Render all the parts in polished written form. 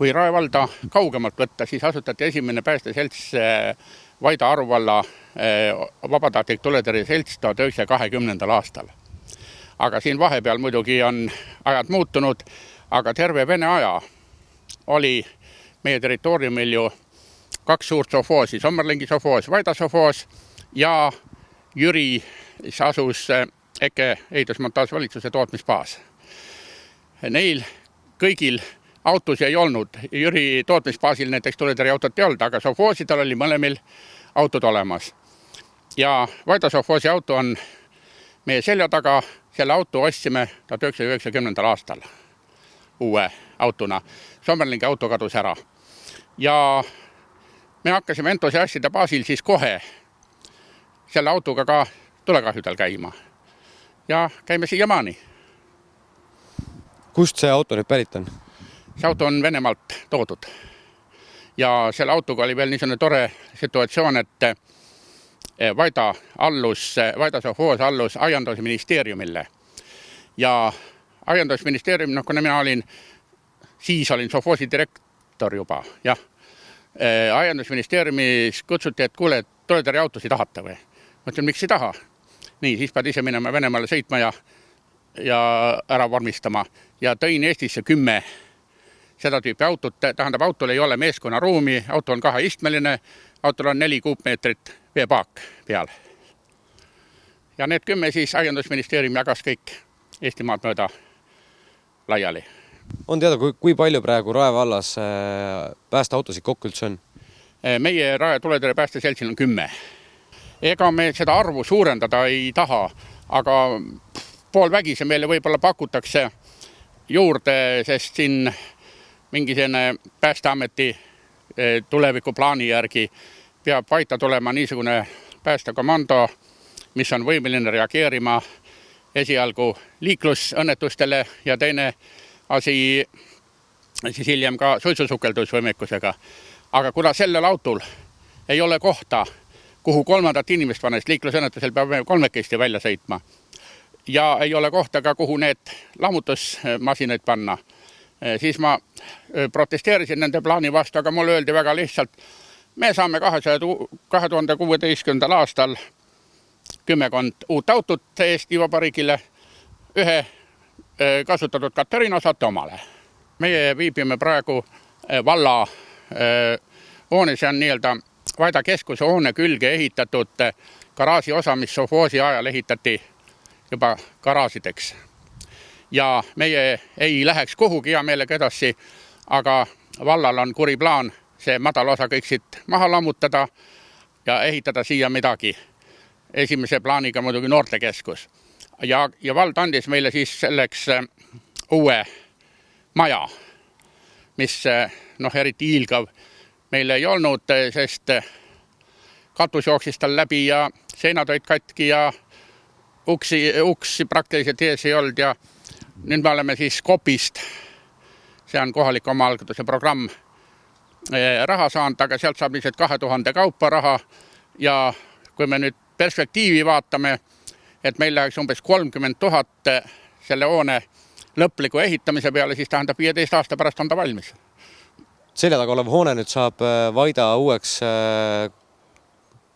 Kui Rae valda kaugemalt võtta, siis asutati esimene päästeselts Vaida Aruvalla vabatahtlik tuletõrje selts 1920. aastal. Aga siin vahepeal muidugi on ajad muutunud, aga terve Vene aja oli meie territooriumil ju 2 suurt sovhoosi, Sommerlingi sovhoos, Vaida sovhoos ja Jüri asus EKE ehitusmontaasvalitsuse tootmisbaas. Neil kõigil autosi ei olnud. Jüri tootmisbaasil näiteks tuletõrjeautot ei olnud, aga sovhoosidel oli mõlemil autod olemas. Ja Vaida sovhoosi auto on meie selja taga. Selle auto ostsime 1990. aastal uue autona. Sommerlingi auto kadus ära. Ja me hakkasime entusiastide baasil siis kohe selle autoga ka tulekahjudel käima. Ja käime siiamaani. Kust see auto nüüd pärit on? See auto on Venemaalt toodud. Ja selle autoga oli veel niisugune tore situatsioon, et Vaida sovhoos allus aiandusministeeriumille. Ja aiandusministeerium, kuna mina olin sovhoosi direktor juba, jah. Aiandusministeeriumis kutsuti, et kuule, tuletõrjeautosi tahate või? Mõtlen, miks ei taha? Nii, siis pead ise minema Venemaale sõitma ja ära vormistama. Ja tõin Eestisse 10 seda tüüpi autot. Tähendab, autol ei ole meeskonnaruumi, auto on 2-istmeline, autol on 4 kuupmeetrit veepaak peal. Ja need 10 siis aiandusministeerium jagas kõik Eestimaad mööda laiali. On teada, kui palju praegu Rae vallas päästeautosid kokku üldse on? Meie Rae tuletõrje päästeseltsil on 10. Ega me seda arvu suurendada ei taha, aga poolvägise meile võib-olla pakutakse juurde, sest siin mingisugune Päästeameti tulevikuplaani järgi peab Vaita tulema niisugune päästekomando, mis on võimeline reageerima esialgu liiklusõnnetustele ja teine asi siis hiljem ka suitsusukeldusvõimekusega. Aga kuna sellel autol ei ole kohta, kuhu 3. inimest panest, liiklusõnnetusel peab 3 välja sõitma ja ei ole kohta ka, kuhu need lammutusmasinaid panna, siis ma protesteerisin nende plaani vastu, aga mulle öeldi väga lihtsalt, me saame 2016. aastal 10 uut autot Eesti Vabariigile, 1 kasutatud Katariina saate omale. Meie viibime praegu valla hoone, see on nii-öelda Vaida keskuse hoone külge ehitatud garaaži osa, mis sovhoosi ajal ehitati juba garaažideks. Ja meie ei läheks kuhugi hea meelega edasi, aga vallal on kuri plaan see madal osa kõik siit maha lammutada ja ehitada siia midagi. Esimese plaaniga muidugi noortekeskus. Ja vald andis meile siis selleks uue maja, mis eriti hiilgav meile ei olnud, sest katus jooksis tal läbi ja seinad olid katki ja uksi praktiliselt ees ei olnud ja nüüd me oleme siis Kopist, see on kohalik omaalgatuse programm, raha saanud, aga sealt saab lihtsalt 2000 kaupa raha ja kui me nüüd perspektiivi vaatame, et meil läheks umbes 30 000 selle hoone lõpliku ehitamise peale, siis tähendab 15 aasta pärast on ta valmis. Selja taga olev hoone nüüd saab Vaida uueks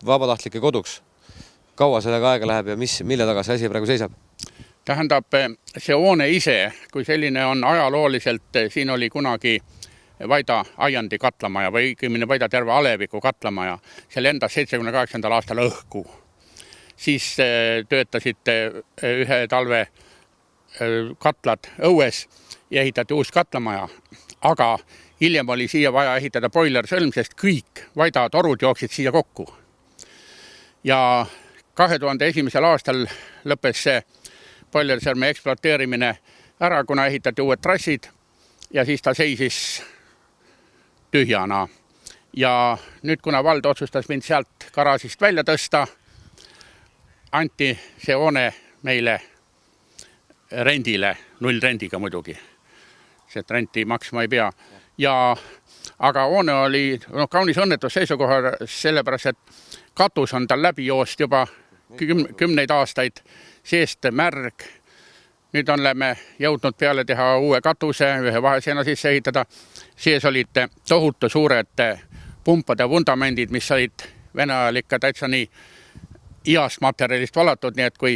vabatahtlike koduks. Kaua sellega aega läheb ja mille taga see asi praegu seisab? Tähendab, see hoone ise, kui selline on ajalooliselt, siin oli kunagi Vaida aiandi katlamaja või õigemini Vaida terve aleviku katlamaja. See lendas 78. aastal õhku. Siis töötasid ühe talve katlad õues ja ehitati uus katlamaja. Aga hiljem oli siia vaja ehitada boilersõlm, sest kõik Vaida torud jooksid siia kokku. Ja 2001. aastal lõppes see boilersõlme ekspluateerimine ära, kuna ehitati uued trassid ja siis ta seisis tühjana. Ja nüüd, kuna vald otsustas mind sealt garaažist välja tõsta, anti see hoone meile rendile, 0 rendiga muidugi. See renti maksma ei pea. Aga hoone oli kaunis õnnetus seisukoha sellepärast, et katus on tal läbi joost juba 10 aastaid, seest märg. Nüüd oleme jõudnud peale teha uue katuse, ühe vaheseina sisse ehitada. sees olid tohutu suured pumpade vundamendid, mis olid Vene ajal ikka täitsa nii iast materjalist valatud, nii et kui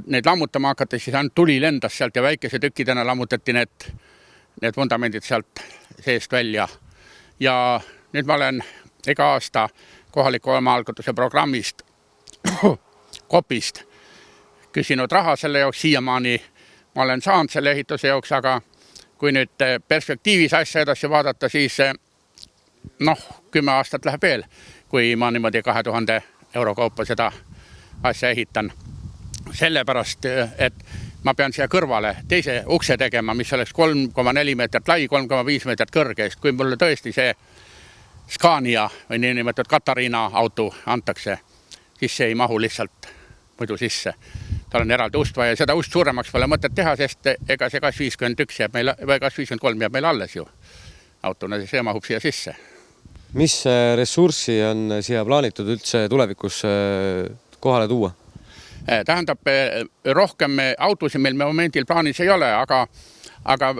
neid lammutama hakati, siis ainult tuli lendas sealt ja väikese tükkidena lammutati need vundamendid sealt seest välja. Ja nüüd ma olen iga aasta kohaliku omaalgatuse programmist kopist küsinud raha selle jaoks, siiamaani ma olen saanud selle ehituse jaoks, aga kui nüüd perspektiivis asja edasi vaadata, siis 10 aastat läheb veel, kui ma niimoodi 2000 euro kaupa seda asja ehitan. Sellepärast, et ma pean siia kõrvale teise ukse tegema, mis oleks 3,4 meetrit lai, 3,5 meetrit kõrgest. Kui mulle tõesti see Scania või niinimetatud Katariina auto antakse, siis see ei mahu lihtsalt muidu sisse. Tal on eraldi ust vaja ja seda ust suuremaks pole mõtet teha, sest ega see 251 jääb meil, või 253 jääb meil alles ju autona, see mahub siia sisse. Mis ressurssi on siia plaanitud üldse tulevikus kohale tuua? Tähendab, rohkem autosid meil momendil plaanis ei ole, aga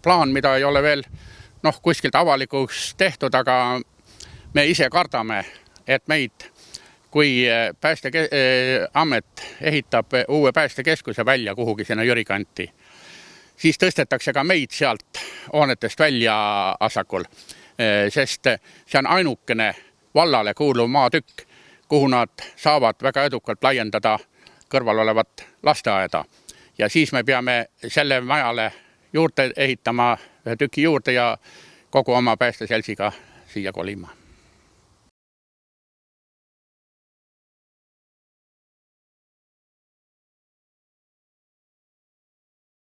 plaan, mida ei ole veel kuskilt avalikuks tehtud, aga me ise kardame, et meid, kui Päästeamet ehitab uue päästekeskuse välja kuhugi sinna Jüri kanti, siis tõstetakse ka meid sealt hoonetest välja asakul, sest see on ainukene vallale kuuluv maatükk, kuhu nad saavad väga edukalt laiendada kõrval olevat lasteaeda. Ja siis me peame selle majale juurde ehitama ühe tüki juurde ja kogu oma päästeseltsiga siia kolima.